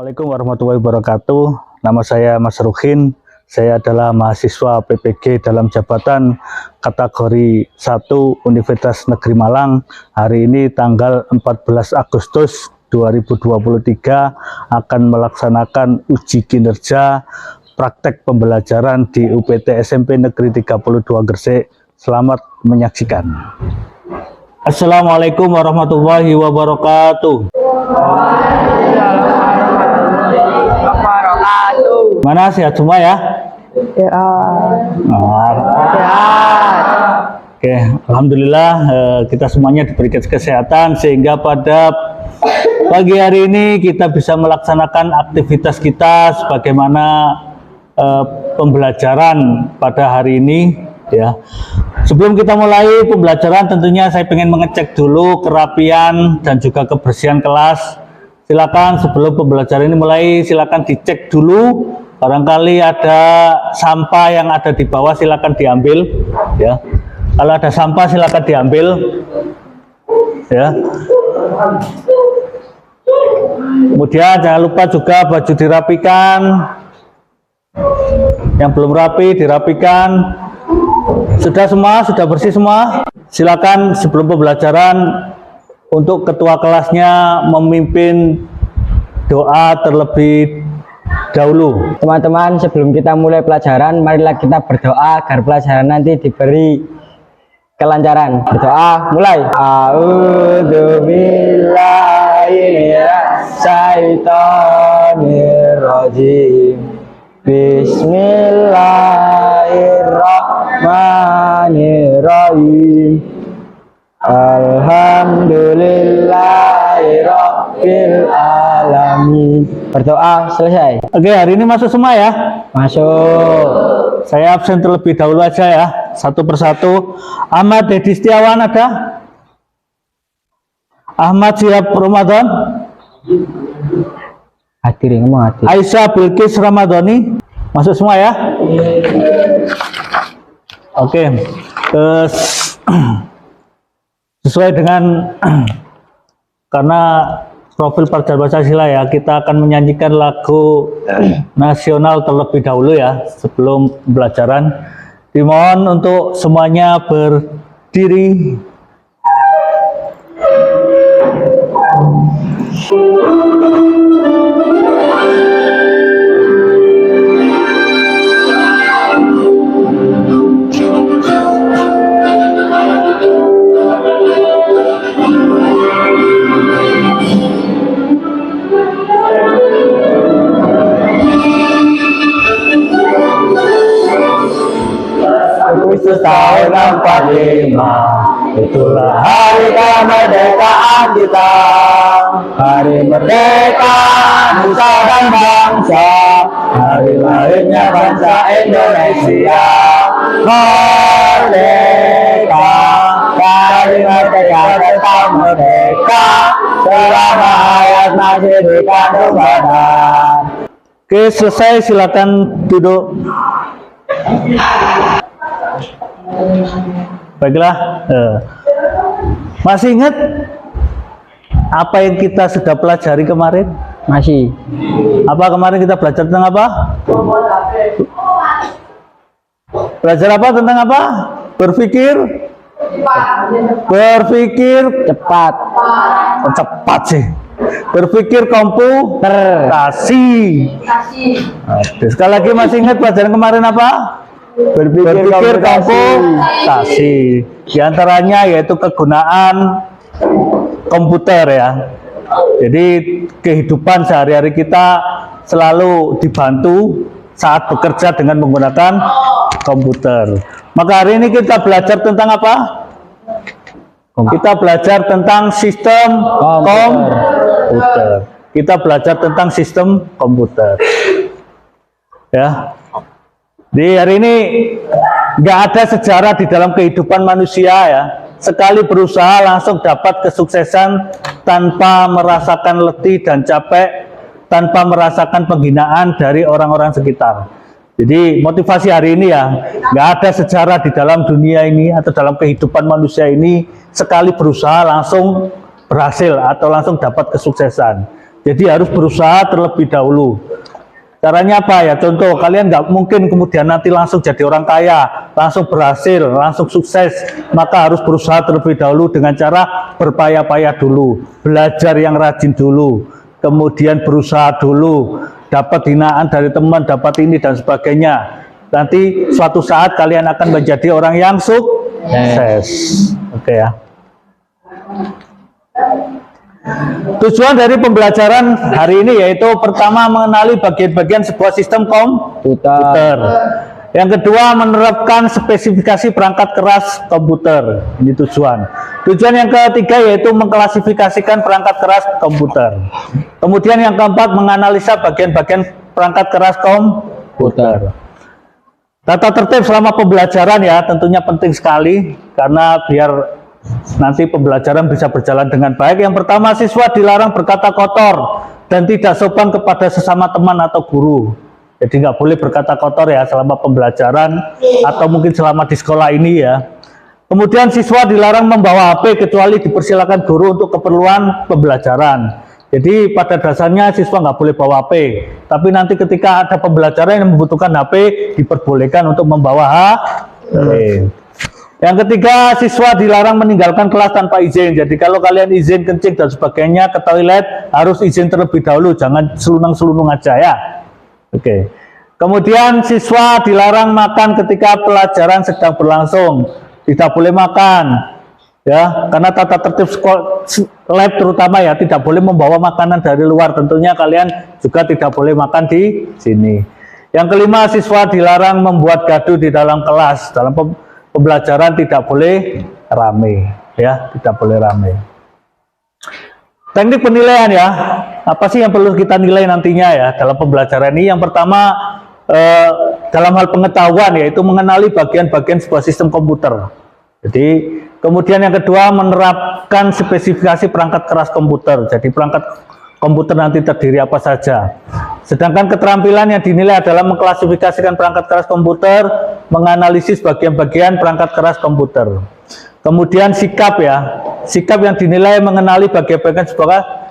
Assalamualaikum warahmatullahi wabarakatuh. Nama saya Mas Ruhin. Saya adalah mahasiswa PPG dalam jabatan kategori 1 Universitas Negeri Malang. Hari ini tanggal 14 Agustus 2023 akan melaksanakan uji kinerja praktek pembelajaran di UPT SMP Negeri 32 Gresik. Selamat menyaksikan. Assalamualaikum warahmatullahi wabarakatuh. Mana sehat semua ya? Ya. Oke, alhamdulillah kita semuanya diberikan kesehatan sehingga pada pagi hari ini kita bisa melaksanakan aktivitas kita sebagaimana pembelajaran pada hari ini ya. Sebelum kita mulai pembelajaran tentunya saya ingin mengecek dulu kerapian dan juga kebersihan kelas. Silakan sebelum pembelajaran ini mulai silakan dicek dulu. Barangkali ada sampah yang ada di bawah silakan diambil ya. Kalau ada sampah silakan diambil ya. Kemudian jangan lupa juga baju dirapikan. Yang belum rapi dirapikan. Sudah semua, sudah bersih semua. Silakan sebelum pembelajaran untuk ketua kelasnya memimpin doa terlebih dahulu. Teman-teman, sebelum kita mulai pelajaran, marilah kita berdoa agar pelajaran nanti diberi kelancaran. Berdoa, mulai. A'udzubillahiminasyaitonirrajim. Bismillahirrahmanirrahim. Alhamdulillahirabbil alamin. Berdoa selesai. Oke, hari ini masuk semua ya? Masuk. Saya absen terlebih dahulu aja ya, satu persatu. Ahmad Dedi Setiawan ada? Ahmad Siap Ramadan? Hadir, ngomong hadir. Aisyah Bilkis Ramadhani? Masuk semua ya? Oke, sesuai dengan karena profil pelajar Pancasila ya, kita akan menyanyikan lagu nasional terlebih dahulu ya sebelum pembelajaran. Dimohon untuk semuanya berdiri. Tahun 45 itulah hari kemerdekaan kita, hari merdeka nusa dan bangsa, hari lahirnya bangsa Indonesia. Merdeka, hari merdeka tetap merdeka, selama hayat masih dikandung badan. Oke, selesai, silakan duduk. Baiklah, masih ingat apa yang kita sudah pelajari kemarin? Masih. Apa kemarin kita belajar tentang apa? Belajar apa tentang apa? Berpikir Cepat. Oh, cepat sih. Berpikir komputasi. Sekali lagi, masih ingat pelajaran kemarin apa? Berpikir komputasi. Di antaranya yaitu kegunaan komputer ya. Jadi kehidupan sehari-hari kita selalu dibantu saat bekerja dengan menggunakan komputer. Maka hari ini kita belajar tentang apa? Kita belajar tentang sistem komputer. Kita belajar tentang sistem komputer. Ya. Di hari ini nggak ada sejarah di dalam kehidupan manusia ya. Sekali berusaha langsung dapat kesuksesan tanpa merasakan letih dan capek, tanpa merasakan penghinaan dari orang-orang sekitar. Jadi motivasi hari ini ya, nggak ada sejarah di dalam dunia ini atau dalam kehidupan manusia ini sekali berusaha langsung berhasil atau langsung dapat kesuksesan. Jadi harus berusaha terlebih dahulu. Caranya apa ya? Contoh, kalian nggak mungkin kemudian nanti langsung jadi orang kaya, langsung berhasil, langsung sukses. Maka harus berusaha terlebih dahulu dengan cara berpayah-payah dulu, belajar yang rajin dulu, kemudian berusaha dulu, dapat hinaan dari teman, dapat ini dan sebagainya. Nanti suatu saat kalian akan menjadi orang yang sukses. Oke ya. Tujuan dari pembelajaran hari ini yaitu pertama mengenali bagian-bagian sebuah sistem komputer. Yang kedua menerapkan spesifikasi perangkat keras komputer. Ini tujuan. Tujuan yang ketiga yaitu mengklasifikasikan perangkat keras komputer. Kemudian yang keempat menganalisa bagian-bagian perangkat keras komputer. Tata tertib selama pembelajaran ya tentunya penting sekali karena biar nanti pembelajaran bisa berjalan dengan baik. Yang pertama, siswa dilarang berkata kotor dan tidak sopan kepada sesama teman atau guru. Jadi nggak boleh berkata kotor ya selama pembelajaran atau mungkin selama di sekolah ini ya. Kemudian siswa dilarang membawa HP kecuali dipersilakan guru untuk keperluan pembelajaran. Jadi pada dasarnya siswa nggak boleh bawa HP. Tapi nanti ketika ada pembelajaran yang membutuhkan HP, diperbolehkan untuk membawa HP. Yang ketiga, siswa dilarang meninggalkan kelas tanpa izin. Jadi kalau kalian izin kencing dan sebagainya ke toilet, harus izin terlebih dahulu, jangan selunung-selunung aja ya. Oke. Kemudian siswa dilarang makan ketika pelajaran sedang berlangsung. Tidak boleh makan. Ya, karena tata tertib lab terutama ya, tidak boleh membawa makanan dari luar. Tentunya kalian juga tidak boleh makan di sini. Yang kelima, siswa dilarang membuat gaduh di dalam kelas. Dalam pembelajaran tidak boleh rame ya, tidak boleh rame. Teknik penilaian ya, apa sih yang perlu kita nilai nantinya ya dalam pembelajaran ini? Yang pertama dalam hal pengetahuan yaitu mengenali bagian-bagian sebuah sistem komputer. Jadi kemudian yang kedua menerapkan spesifikasi perangkat keras komputer. Jadi perangkat komputer nanti terdiri apa saja. Sedangkan keterampilan yang dinilai adalah mengklasifikasikan perangkat keras komputer, menganalisis bagian-bagian perangkat keras komputer. Kemudian sikap ya, sikap yang dinilai mengenali bagian-bagian sebuah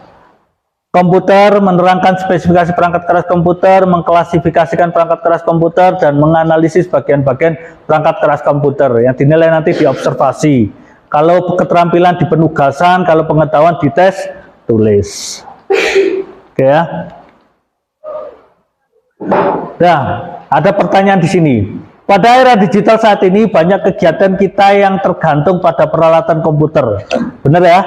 komputer, menerangkan spesifikasi perangkat keras komputer, mengklasifikasikan perangkat keras komputer, dan menganalisis bagian-bagian perangkat keras komputer yang dinilai nanti diobservasi. Kalau keterampilan di penugasan, kalau pengetahuan di tes tulis. Oke ya. Nah, ada pertanyaan di sini. Pada era digital saat ini banyak kegiatan kita yang tergantung pada peralatan komputer. Benar ya?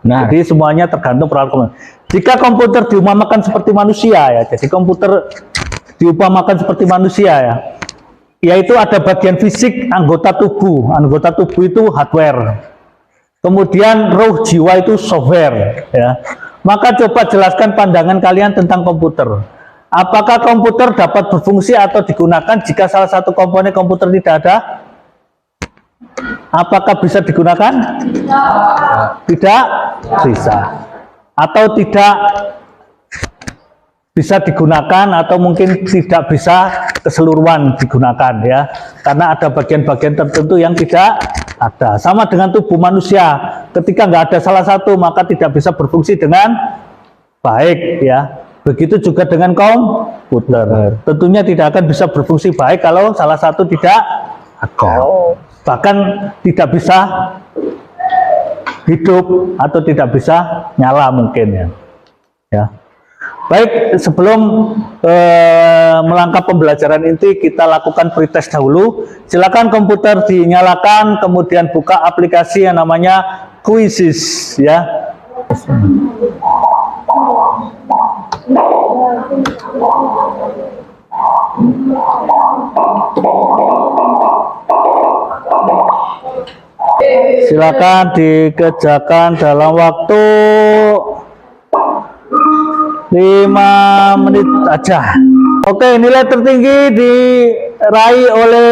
Nah, jadi semuanya tergantung peralatan komputer. Jika komputer diumpamakan seperti manusia ya, jadi komputer diumpamakan seperti manusia ya, yaitu ada bagian fisik anggota tubuh. Anggota tubuh itu hardware. Kemudian roh jiwa itu software ya. Maka coba jelaskan pandangan kalian tentang komputer. Apakah komputer dapat berfungsi atau digunakan jika salah satu komponen komputer tidak ada? Apakah bisa digunakan? Tidak bisa. Atau tidak bisa digunakan atau mungkin tidak bisa keseluruhan digunakan ya. Karena ada bagian-bagian tertentu yang tidak ada. Sama dengan tubuh manusia. Ketika nggak ada salah satu maka tidak bisa berfungsi dengan baik ya. Begitu juga dengan komputer. Tentunya tidak akan bisa berfungsi baik kalau salah satu tidak ada. Bahkan tidak bisa hidup atau tidak bisa nyala mungkin ya. Ya. Baik, sebelum melangkah pembelajaran inti kita lakukan pretest dahulu. Silakan komputer dinyalakan, kemudian buka aplikasi yang namanya Quizzes ya. Silakan dikerjakan dalam waktu 5 menit aja. Oke, nilai tertinggi diraih oleh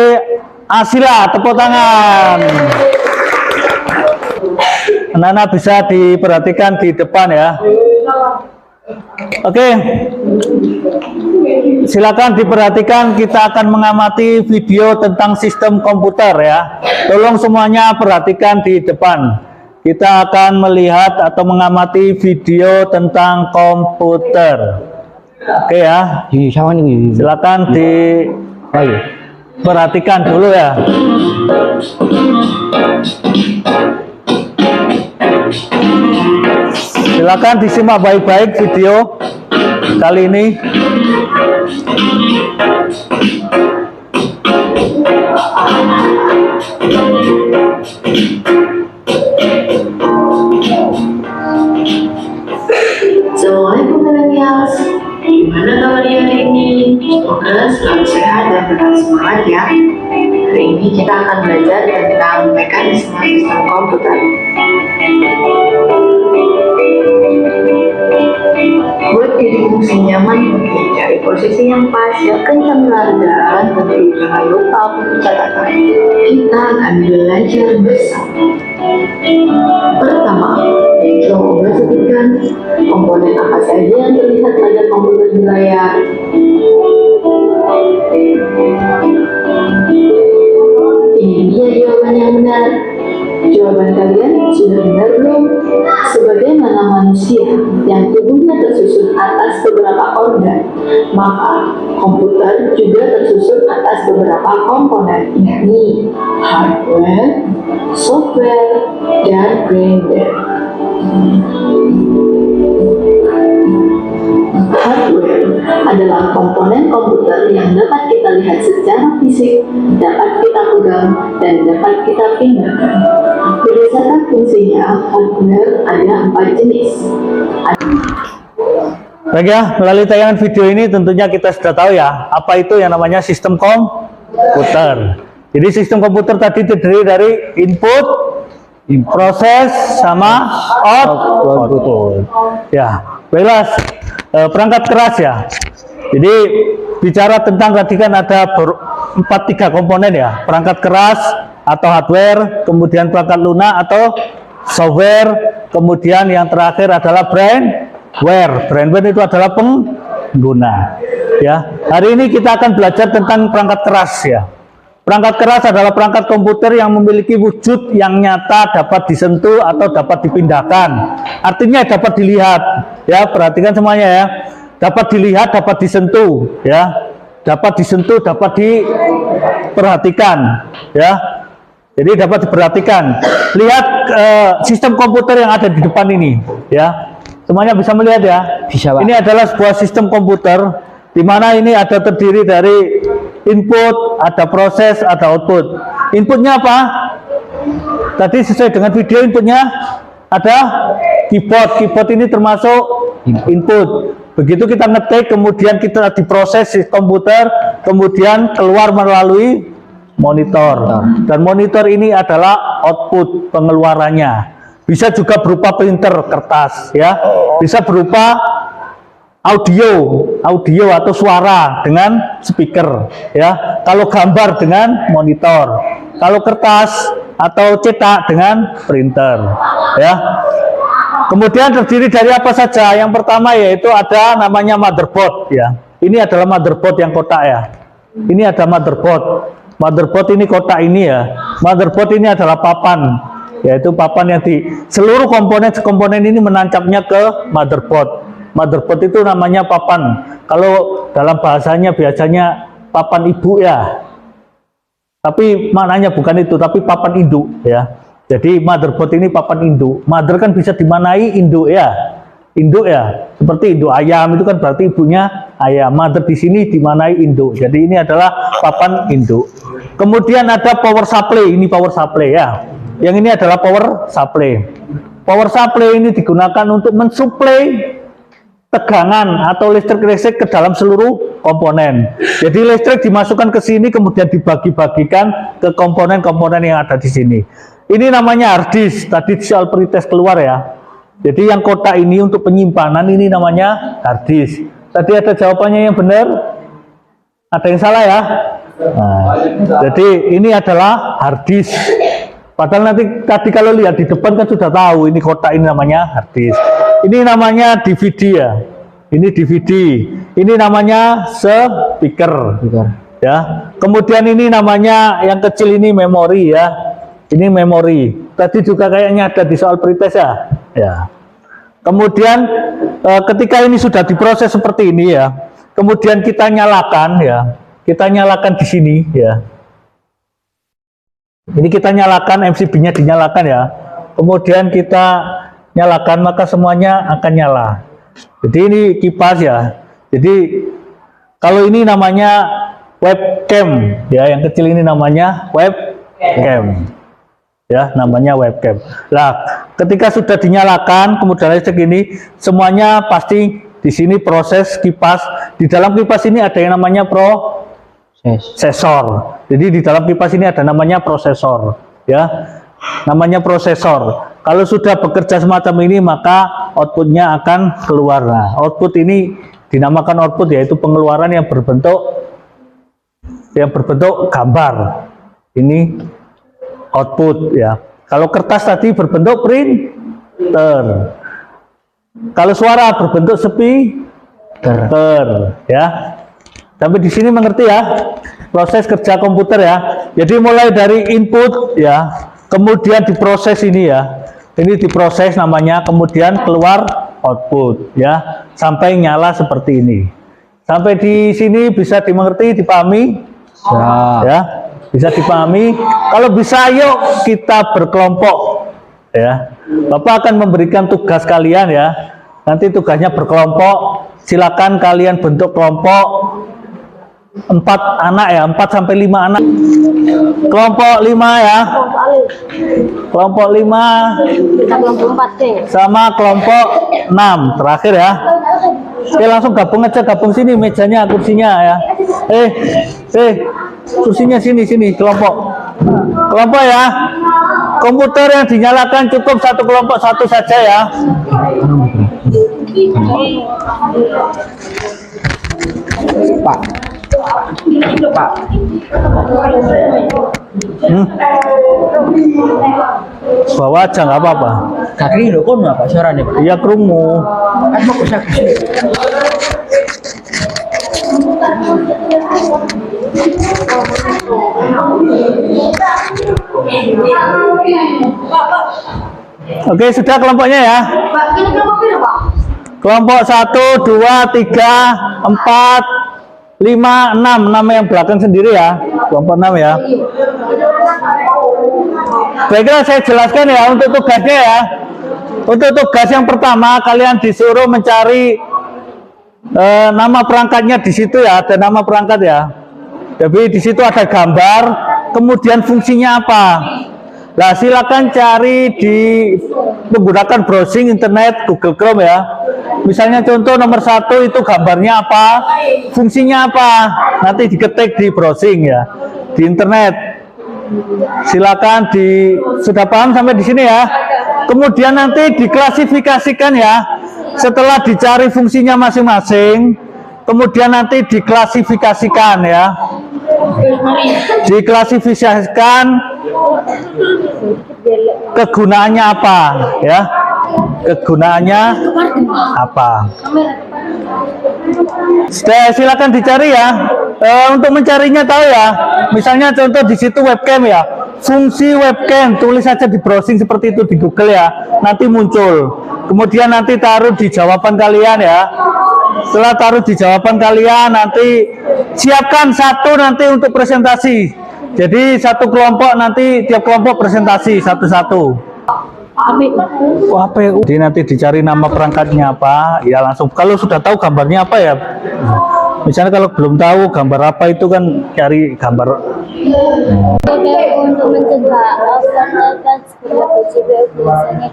Asila, tepuk tangan. Anak-anak bisa diperhatikan di depan ya. Oke, silakan diperhatikan, kita akan mengamati video tentang sistem komputer ya. Tolong semuanya perhatikan di depan. kita akan melihat atau mengamati video tentang komputer. Oke ya, Di sama nih. silakan diperhatikan dulu ya. Silakan disimak baik-baik video kali ini. Assalamualaikum millennials. Gimana kabarnya hari ini? Semoga selalu sehat dan tetap semangat ya. Hari ini kita akan belajar tentang mekanisme sistem komputer. Buat diri fungsi nyaman, cari posisi yang pas, yang kencang dan tentu jangan lupa untuk catatan. Kita akan belajar bersama. Pertama, coba sebutkan komponen apa saja yang terlihat pada komputer di layar. Ini dia jawaban yang benar. Jawaban kalian sudah benar belum? Sebagaimana manusia yang tubuhnya tersusun atas beberapa organ, maka komputer juga tersusun atas beberapa komponen, yakni hardware, software, dan firmware. Hardware adalah komponen komputer yang dapat kita lihat secara fisik, dapat kita pegang, dan dapat kita pindahkan. Berdasarkan fungsinya, hardware ada 4 jenis. Baik ya, melalui tayangan video ini tentunya kita sudah tahu ya, apa itu yang namanya sistem komputer. Jadi sistem komputer tadi terdiri dari input, proses, sama output. Ya, baiklah, perangkat keras ya. Jadi bicara tentang tadi kan ada 3 komponen ya, perangkat keras atau hardware, kemudian perangkat lunak atau software, kemudian yang terakhir adalah brainware. Brainware itu adalah pengguna. Ya, hari ini kita akan belajar tentang perangkat keras ya. Perangkat keras adalah perangkat komputer yang memiliki wujud yang nyata, dapat disentuh atau dapat dipindahkan. Artinya dapat dilihat. Ya, perhatikan semuanya ya. Dapat dilihat, dapat disentuh, ya. Dapat disentuh, dapat diperhatikan, ya. Jadi dapat diperhatikan. Lihat sistem komputer yang ada di depan ini, ya. Semuanya bisa melihat ya. Bisa, Pak. Ini adalah sebuah sistem komputer di mana ini ada terdiri dari input, ada proses, ada output. Inputnya apa? Tadi sesuai dengan video inputnya ada keyboard. Keyboard ini termasuk input. Begitu kita ngetik, kemudian kita diproses di komputer, kemudian keluar melalui monitor. Dan monitor ini adalah output pengeluarannya. Bisa juga berupa printer kertas, ya. Bisa berupa audio atau suara dengan speaker, ya. Kalau gambar dengan monitor, kalau kertas atau cetak dengan printer, ya. Kemudian terdiri dari apa saja? Yang pertama yaitu ada namanya motherboard, ya. Ini adalah motherboard yang kotak ya. Ini ada motherboard. Motherboard ini kotak ini ya. Motherboard ini adalah papan, yaitu papan yang di seluruh komponen ini menancapnya ke motherboard. Motherboard itu namanya papan. Kalau dalam bahasanya biasanya papan ibu ya. Tapi maknanya bukan itu, tapi papan induk ya. Jadi motherboard ini papan induk. Mother kan bisa dimanai induk ya. Induk ya. Seperti induk ayam itu kan berarti ibunya ayam. Mother di sini dimanai induk. Jadi ini adalah papan induk. Kemudian ada power supply. Ini power supply ya. Yang ini adalah power supply. Power supply ini digunakan untuk mensuplai tegangan atau listrik ke dalam seluruh komponen. Jadi listrik dimasukkan ke sini kemudian dibagi-bagikan ke komponen-komponen yang ada di sini. Ini namanya hard disk. Tadi soal pretest keluar ya. Jadi yang kotak ini untuk penyimpanan ini namanya hard disk. Tadi ada jawabannya yang benar. Ada yang salah ya. Nah, jadi ini adalah hard disk. Padahal nanti tadi kalau lihat di depan kan sudah tahu ini kotak ini namanya hard disk. Ini namanya DVD ya. Ini DVD. Ini namanya speaker. Ya. Kemudian ini namanya yang kecil ini memori ya. Ini memori. Tadi juga kayaknya ada di soal pretest ya. Ya. Kemudian ketika ini sudah diproses seperti ini ya, kemudian kita nyalakan ya, kita nyalakan di sini ya. Ini kita nyalakan, MCB-nya dinyalakan ya. Kemudian kita nyalakan, maka semuanya akan nyala. Jadi ini kipas ya. Jadi kalau ini namanya webcam ya, yang kecil ini namanya webcam. Ya, namanya webcam. Nah, ketika sudah dinyalakan, kemudian listrik ini, semuanya pasti di sini proses kipas. Di dalam kipas ini ada yang namanya prosesor. Jadi di dalam kipas ini ada namanya prosesor, ya, namanya prosesor. Kalau sudah bekerja semacam ini, maka outputnya akan keluar. Nah, output ini dinamakan output, yaitu pengeluaran yang berbentuk gambar. Ini output ya. Kalau kertas tadi berbentuk printer. Kalau suara berbentuk speaker ya. Sampai di sini mengerti ya proses kerja komputer ya. Jadi mulai dari input ya, kemudian diproses ini ya. Ini diproses namanya, kemudian keluar output ya, sampai nyala seperti ini. Sampai di sini bisa dimengerti, dipahami? Ya. Bisa dipahami. Kalau bisa, yuk kita berkelompok ya. Bapak akan memberikan tugas kalian ya. Nanti tugasnya berkelompok. Silakan kalian bentuk kelompok 4 anak ya, 4 sampai 5 anak. Kelompok 5 ya. Kelompok 5 sama kelompok 6 terakhir ya. Oke, langsung gabung aja, gabung sini mejanya, kursinya ya. Kursinya sini kelompok ya. Komputer yang dinyalakan cukup satu kelompok, satu saja ya. Pak. Bawa aja nggak apa-apa. Kaki lho kon apa suaranya, Pak? Iya, krungu. Kan bagus aku. Oke, sudah kelompoknya ya. Kelompok 1, 2, 3, 4, 5, 6. 6 yang belakang sendiri ya. Kelompok 6 ya. Baiklah, saya jelaskan ya untuk tugasnya ya. Untuk tugas yang pertama, kalian disuruh mencari nama perangkatnya di situ ya. Ada nama perangkat ya. Jadi di situ ada gambar, kemudian fungsinya apa. Nah, silakan cari di menggunakan browsing internet Google Chrome ya. Misalnya contoh nomor 1 itu gambarnya apa, fungsinya apa, nanti diketik di browsing ya, di internet. Silakan sudah paham sampai di sini ya. Kemudian nanti diklasifikasikan ya. Setelah dicari fungsinya masing-masing, kemudian nanti diklasifikasikan ya. Diklasifikasikan kegunaannya apa ya, kegunaannya apa. Silakan dicari ya. Untuk mencarinya tahu ya, misalnya contoh di situ webcam ya, fungsi webcam, tulis saja di browsing seperti itu di Google ya, nanti muncul. Kemudian nanti taruh di jawaban kalian ya. Setelah taruh di jawaban kalian, nanti siapkan satu nanti untuk presentasi. Jadi satu kelompok, nanti tiap kelompok presentasi satu-satu. APU. Jadi nanti dicari nama perangkatnya apa, ya langsung. Kalau sudah tahu gambarnya apa ya, misalnya kalau belum tahu gambar apa itu kan cari gambar. Untuk mencegah perangkat sekolah PJBL biasanya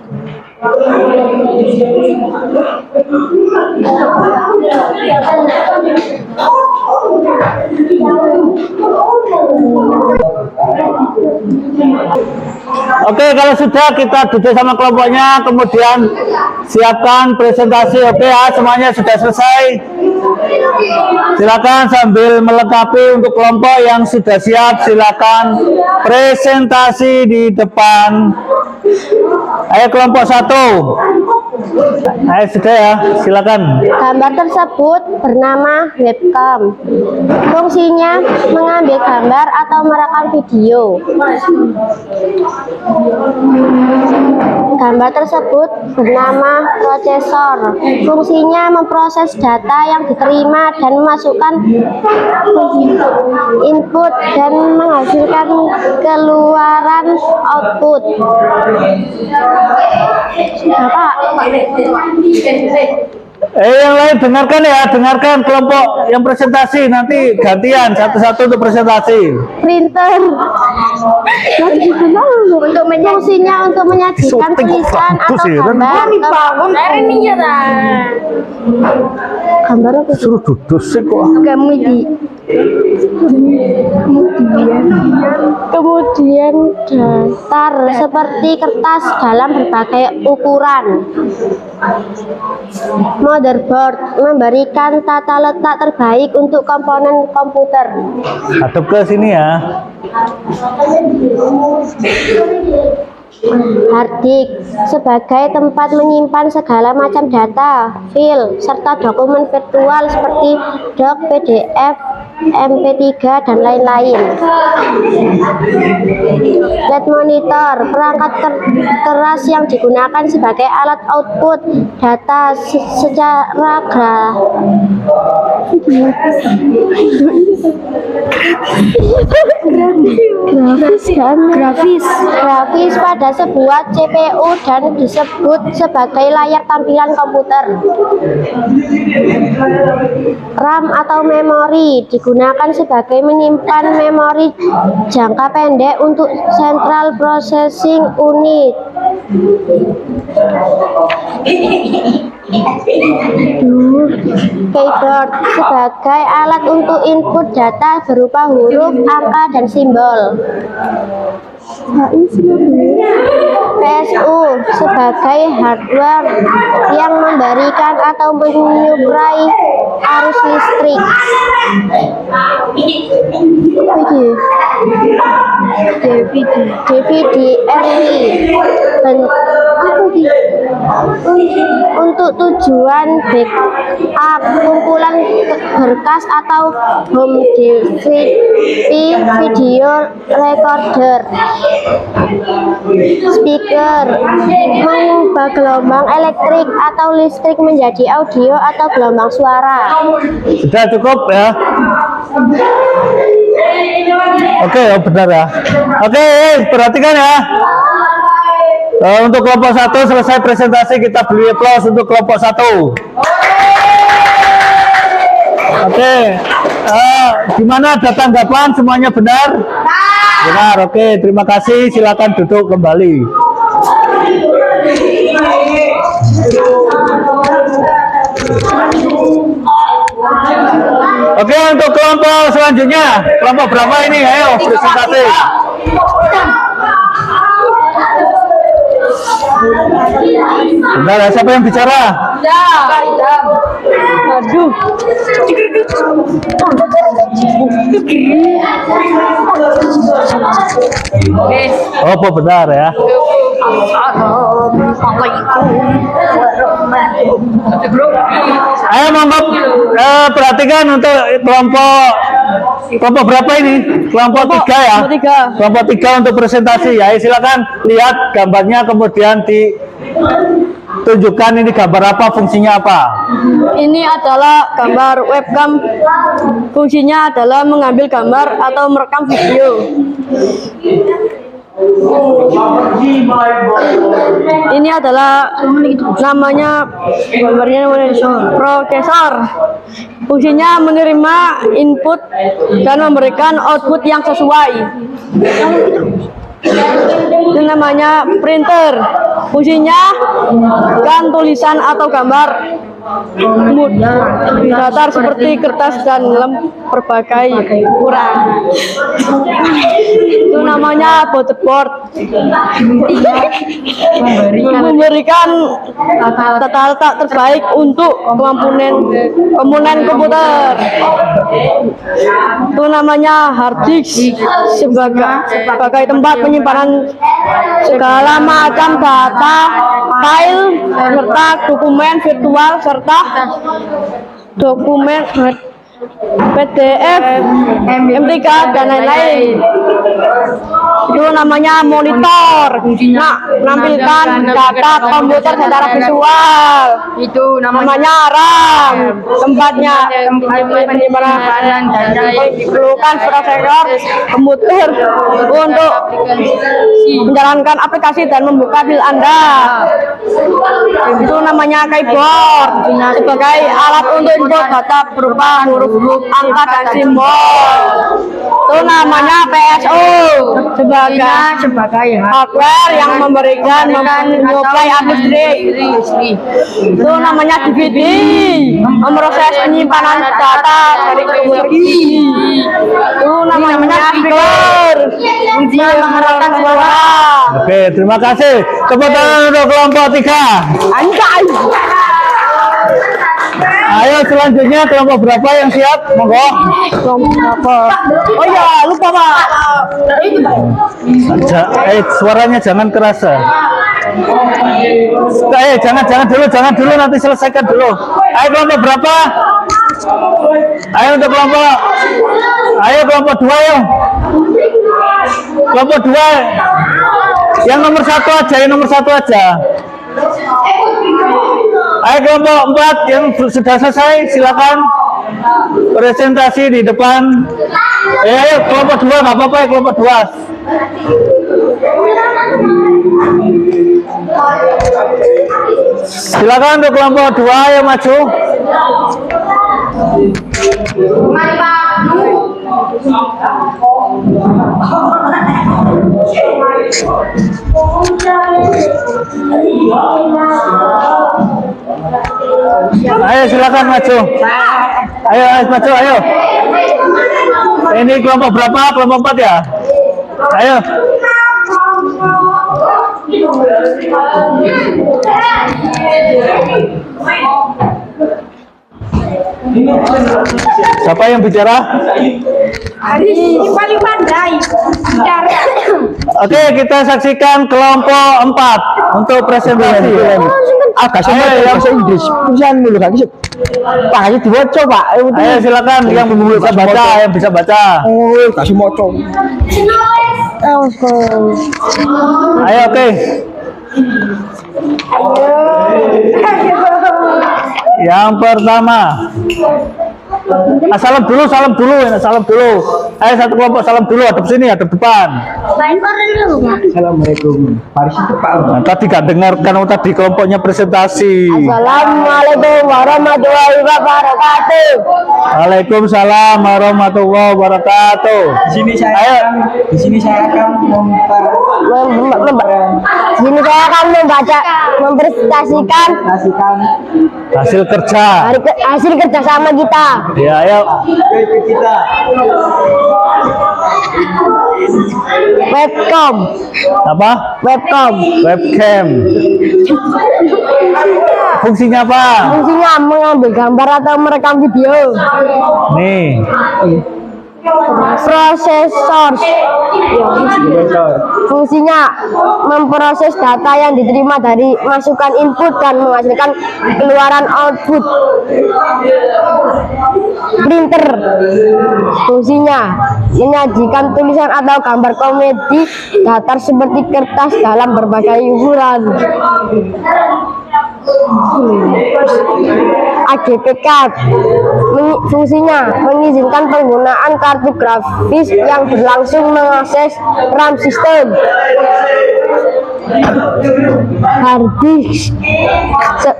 Oke, kalau sudah kita duduk sama kelompoknya, kemudian siapkan presentasi. Oke ya, semuanya sudah selesai. Silakan sambil melengkapi untuk kelompok yang sudah siap, silakan presentasi di depan. Ayo kelompok 1. Ayo sudah ya, silakan. Gambar tersebut bernama webcam. Fungsinya mengambil gambar atau merekam video. Gambar tersebut bernama prosesor. Fungsinya memproses data yang diterima dan memasukkan input dan menghasilkan keluaran output. Bapak, Yang lain dengarkan ya, dengarkan kelompok yang presentasi, nanti gantian satu-satu untuk presentasi. printer. Fungsinya untuk menyajikan tulisan atau gambar. Gambar apa sih? Suruh duduk sih kok. Kemudian datar seperti kertas dalam berbagai ukuran. Motherboard memberikan tata letak terbaik untuk komponen komputer. Hadap ke sini ya. Hard disk sebagai tempat menyimpan segala macam data, file, serta dokumen virtual seperti doc, PDF, MP3, dan lain-lain. LED monitor, perangkat keras yang digunakan sebagai alat output data secara grafis pada sebuah CPU dan disebut sebagai layar tampilan komputer. RAM atau memori digunakan sebagai menyimpan memori jangka pendek untuk Central Processing Unit. Keyboard sebagai alat untuk input data berupa huruf, angka, dan simbol. PSU sebagai hardware yang memberikan atau menyuplai arus listrik. DVD untuk tujuan backup kumpulan berkas atau home DVD video recorder. Speaker mengubah gelombang elektrik atau listrik menjadi audio atau gelombang suara. Sudah cukup ya. Oke, benar ya. Oke, perhatikan ya. Untuk kelompok 1 selesai presentasi, kita beri aplaus untuk kelompok 1. Oke, gimana ada tanggapan? Semuanya benar? Benar. Oke, terima kasih. Silakan duduk kembali. Oke, untuk kelompok selanjutnya, kelompok berapa ini? Ayo presentasi. Bentar ya, siapa yang bicara? Aduh. Oh, benar ya. Ayo monggo, perhatikan untuk kelompok berapa ini? Kelompok 3 ya. Kelompok 3 untuk presentasi ya. Silakan lihat gambarnya, kemudian ditunjukkan ini gambar apa, fungsinya apa. Ini adalah gambar webcam. Fungsinya adalah mengambil gambar atau merekam video. Ini adalah namanya gambarnya prosesor. Fungsinya menerima input dan memberikan output yang sesuai. Itu namanya printer. Fungsinya kan tulisan atau gambar datar seperti kertas dan dalam berbagai ukuran. Itu namanya motherboard. Memberikan tata letak terbaik untuk komponen komputer. Itu namanya hard disk sebagai tempat penyimpanan segala macam data, file, serta dokumen virtual serta dokumen PDF, MP3 dan lain-lain. Itu namanya monitor. Nah, menampilkan data komputer secara visual. Itu namanya RAM. Tempatnya penyimpanan data diperlukan prosesor komputer untuk menjalankan aplikasi dan membuka file Anda. Itu namanya keyboard sebagai alat untuk input data berupa huruf, angka dan simbol. Itu namanya PSU sebagai hardware yang memberikan menyuplai arus listrik. Itu namanya DVD, memproses penyimpanan data dari komputer. Itu namanya speaker, fungsi mengeluarkan suara. Oke, terima kasih. Tepuk tangan untuk kelompok 3. Anjay. Ayo selanjutnya kelompok berapa yang siap? Monggo. Oh ya, lupa Pak. Suaranya jangan kerasa. Jangan dulu nanti selesaikan dulu. Ayo kelompok berapa? Ayo untuk kelompok. Ayo kelompok 2 ya. Kelompok 2. Yang nomor 1 aja, Ayo kelompok 4 yang sudah selesai, silakan presentasi di depan. Ayo kelompok 2, nggak apa-apa ya kelompok 2. Silakan untuk kelompok 2 yang maju. Ayo silakan maju. Ayo maju, ayo. Ini kelompok berapa? Kelompok 4 ya? Ayo. Siapa yang bicara? Ini paling pandai. Oke, kita saksikan kelompok 4 untuk presentasi. Ayo yang Inggris. Tulisan dulu kan bisa. Pakainya dibaca, Pak. Ayo silakan yang bisa baca, Oh, kasih moco. Ayo oke. Yang pertama. Salam dulu. Ayo satu kelompok salam dulu, hadap sini, hadap depan. Assalamualaikum. Paris itu Pak. Nah, tadi gak dengarkan tadi kelompoknya presentasi. Assalamualaikum warahmatullahi wabarakatuh. Waalaikumsalam warahmatullahi wabarakatuh. Di sini saya akan mempresentasikan Hasil kerja. hasil kerjasama kita. Ya, ayo. Webcam. Apa? Webcam. Webcam. Fungsinya apa? Fungsinya mengambil gambar atau merekam video. Nih. Prosesor. Fungsinya memproses data yang diterima dari masukan input dan menghasilkan keluaran output. Printer. Fungsinya menyajikan tulisan atau gambar komedi datar seperti kertas dalam berbagai ukuran. AGP card. Fungsinya mengizinkan penggunaan kartu grafis yang berlangsung mengakses RAM sistem. Hard disk.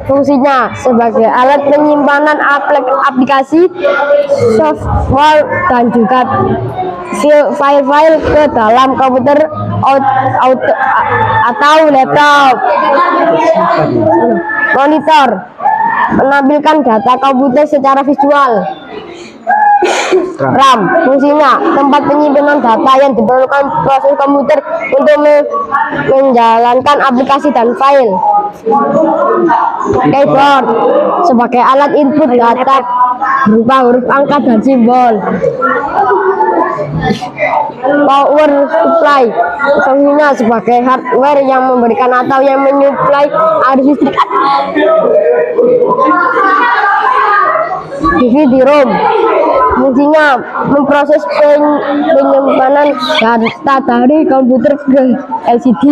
Fungsinya sebagai alat penyimpanan aplikasi, software dan juga file-file ke dalam komputer atau laptop. Monitor menampilkan data komputer secara visual. RAM, fungsinya tempat penyimpanan data yang diperlukan proses komputer untuk menjalankan aplikasi dan file. Keyboard, sebagai alat input data berupa huruf, angka, dan simbol. Power supply, fungsinya sebagai hardware yang memberikan atau yang menyuplai arus listrik. DVD-ROM, fungsinya memproses penyimpanan data dari komputer ke LCD.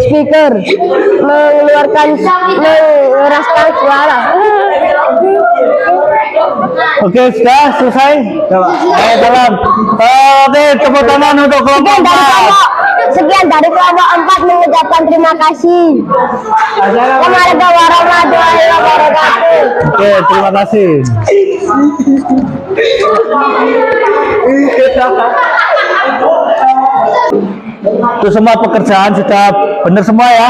Speaker, mengeraskan suara. Oke, sudah selesai. Coba. Ayo dalam. Oke, tepuk tangan untuk kelompok 4. Sekian dari kelompok 4 mengucapkan terima kasih. Assalamualaikum warahmatullahi wabarakatuh. Oke, terima kasih. Itu semua pekerjaan sudah benar semua ya.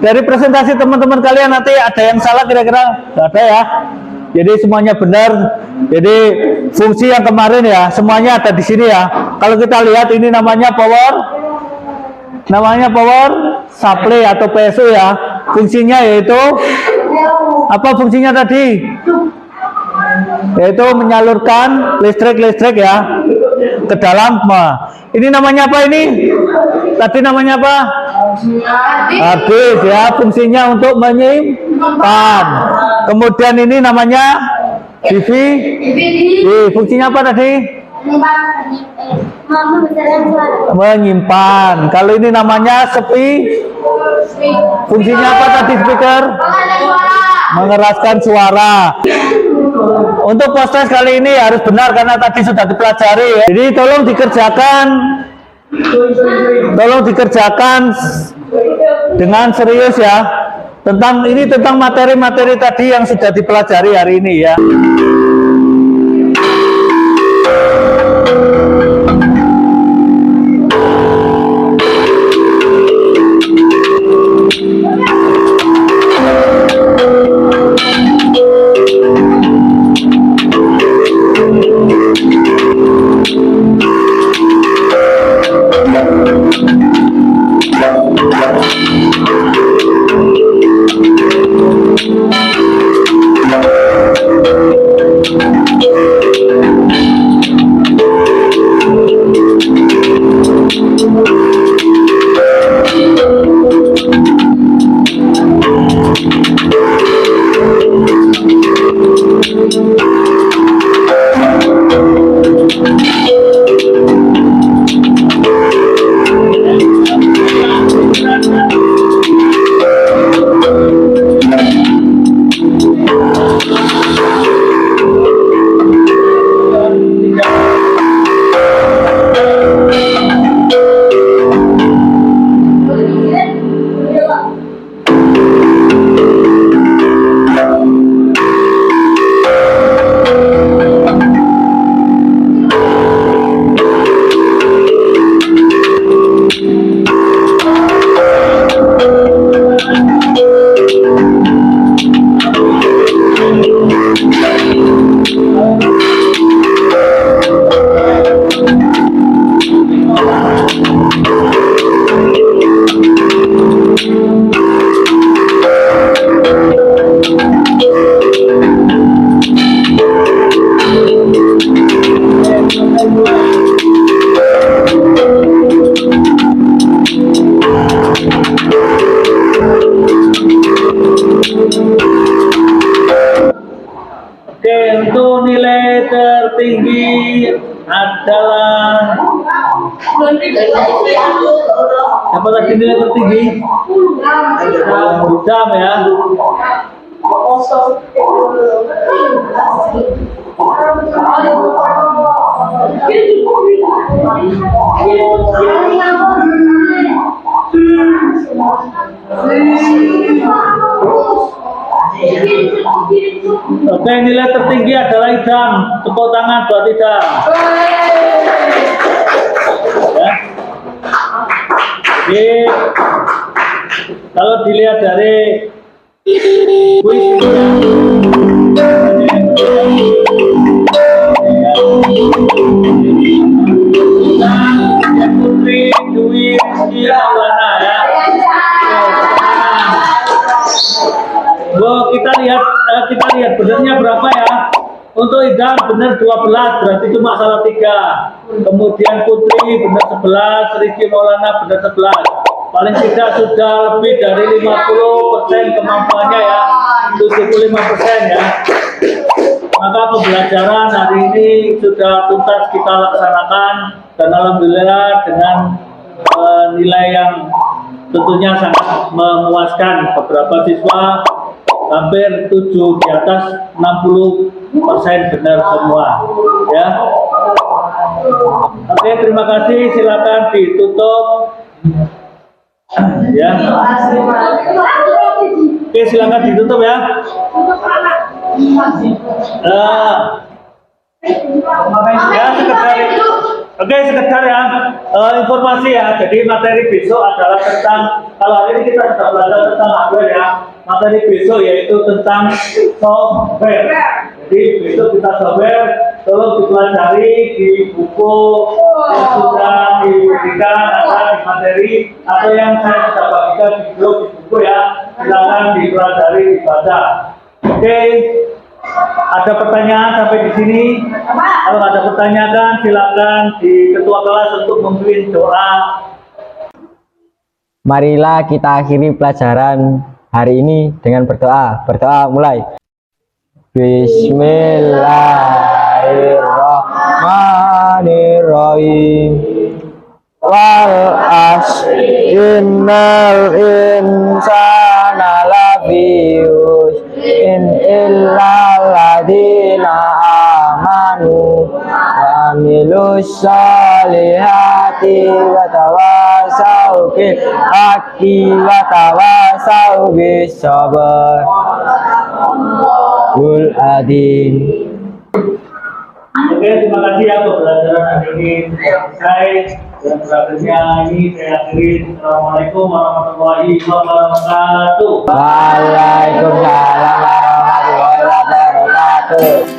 Dari presentasi teman-teman kalian nanti ada yang salah kira-kira? Nggak ada ya. Jadi semuanya benar. Jadi fungsi yang kemarin ya semuanya ada di sini ya. Kalau kita lihat ini namanya power supply atau PSU ya. Fungsinya yaitu apa fungsinya tadi? Yaitu menyalurkan listrik ya ke dalam. Ini namanya apa ini? Tadi namanya apa? Habis ya, fungsinya untuk menyimpan. Kemudian ini namanya DVD. Fungsinya apa tadi? Menyimpan. Kalau ini namanya fungsinya apa tadi speaker? Mengeraskan suara. Untuk poster kali ini harus benar karena tadi sudah dipelajari ya. Jadi tolong dikerjakan dengan serius ya. Tentang materi-materi tadi yang sudah dipelajari hari ini ya. Oke, untuk nilai tertinggi adalah apa tadi nilai tertinggi? Jam ya. Oke, nilai tertinggi adalah Idam. Tepuk tangan buat Idam. Ya. Jadi, kalau dilihat dari kuisnya, ya. Untuk Idam benar 12, berarti cuma salah 3. Kemudian Putri benar 11, Riki Maulana benar 11. Paling tidak sudah lebih dari 50% kemampuannya ya. 75% ya. Maka pembelajaran hari ini sudah tuntas kita laksanakan dan alhamdulillah dengan nilai yang tentunya sangat memuaskan. Beberapa siswa hampir 7 di atas 60% benar semua ya. Oke, terima kasih, silakan ditutup ya. Oke, silakan ditutup ya. Ya sekedar sekedar ya informasi ya. Jadi materi besok adalah tentang, kalau hari ini kita sudah belajar tentang hardware ya, materi besok yaitu tentang software. Jadi besok kita software, tolong dipelajari di buku yang sudah diberikan, ada di materi atau yang saya sudah bagikan di grup di buku ya, silakan dipelajari, dibaca. Oke. Ada pertanyaan sampai di sini? Kalau ada pertanyaan, silakan di ketua kelas untuk memimpin doa. Marilah kita akhiri pelajaran hari ini dengan berdoa. Berdoa mulai. Bismillahirrahmanirrahim. Wal asri innal insana lafi khusrin illa alladzina amanu wa amilus solihati wa tawasau bil haqqi wa tawasau bis sabr. Ul adin. Oke, terima kasih ya pembelajaran hari ini selesai. Dan belajarnya ini saya akhiri. Assalamualaikum warahmatullahi wabarakatuh. Waalaikumsalam warahmatullahi wabarakatuh.